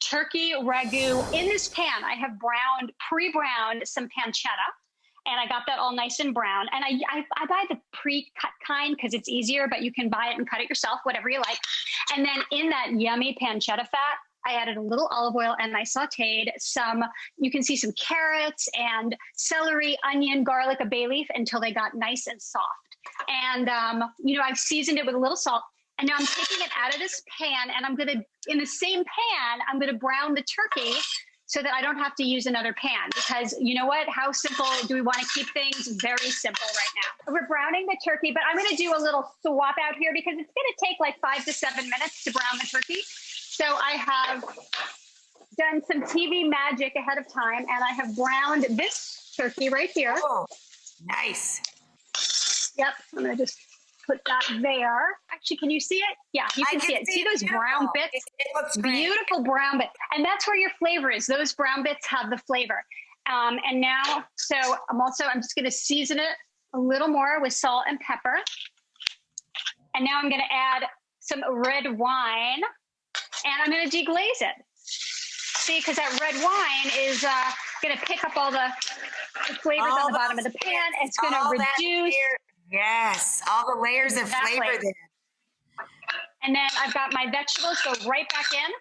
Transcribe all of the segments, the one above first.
turkey ragu. In this pan, I have pre-browned some pancetta. And I got that all nice and brown. And I buy the pre-cut kind because it's easier, but you can buy it and cut it yourself, whatever you like. And then in that yummy pancetta fat, I added a little olive oil and I sauteed some, you can see some carrots and celery, onion, garlic, a bay leaf until they got nice and soft. And, I've seasoned it with a little salt. And now I'm taking it out of this pan and in the same pan, I'm going to brown the turkey so that I don't have to use another pan, because you know what? How simple do we want to keep things? Very simple right now. We're browning the turkey, but I'm going to do a little swap out here because it's going to take like 5 to 7 minutes to brown the turkey. So I have done some TV magic ahead of time, and I have browned this turkey right here. Oh, nice. Yep, I'm going to just put that there. Actually, can you see it? Yeah, you can see it. See those brown bits? It looks great. Beautiful brown bits. And that's where your flavor is. Those brown bits have the flavor. And now, I'm just going to season it a little more with salt and pepper. And now I'm going to add some red wine, and I'm going to deglaze it. See, because that red wine is going to pick up all the flavors on the bottom of the pan. It's going to reduce. Yes, all the layers of flavor there. And then I've got my vegetables go right back in.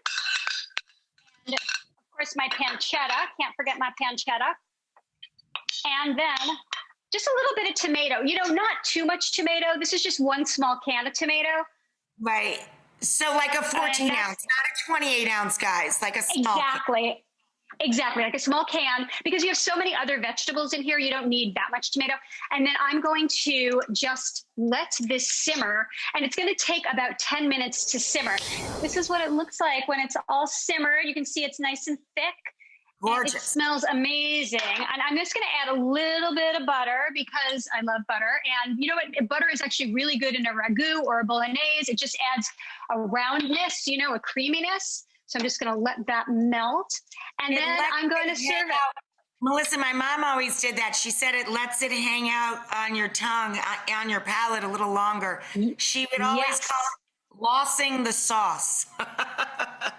And of course, my pancetta. Can't forget my pancetta. And then just a little bit of tomato. Not too much tomato. This is just one small can of tomato. Right. So like a 14 ounce, not a 28 ounce, guys, like a small can. Exactly, like a small can, because you have so many other vegetables in here, you don't need that much tomato. And then I'm going to just let this simmer, and it's going to take about 10 minutes to simmer. This is what it looks like when it's all simmered. You can see it's nice and thick. Gorgeous. It smells amazing. And I'm just going to add a little bit of butter because I love butter. And you know what? Butter is actually really good in a ragu or a bolognese. It just adds a roundness, a creaminess. So I'm just going to let that melt. And then I'm going to serve it. Melissa, my mom always did that. She said it lets it hang out on your tongue, on your palate a little longer. She would always call it glossing the sauce.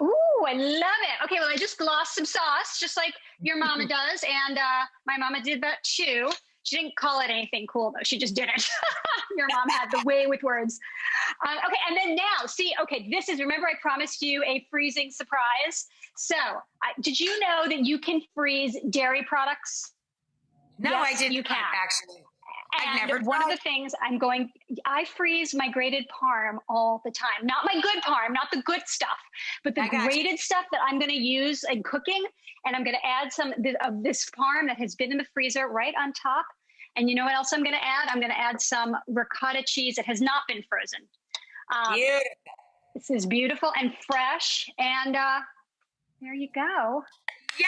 Ooh, I love it. Okay, well, I just glossed some sauce, just like your mama does. And my mama did that too. She didn't call it anything cool, though. She just did it. Your mom had the way with words. Okay, and then now, remember I promised you a freezing surprise? So, did you know that you can freeze dairy products? No, yes, I didn't. You can. Actually. And one of the things I freeze my grated parm all the time. Not my good parm, not the good stuff, but the grated stuff that I'm going to use in cooking. And I'm going to add some of this parm that has been in the freezer right on top. And you know what else I'm going to add? I'm going to add some ricotta cheese that has not been frozen. Beautiful. This is beautiful and fresh. And there you go. Yay!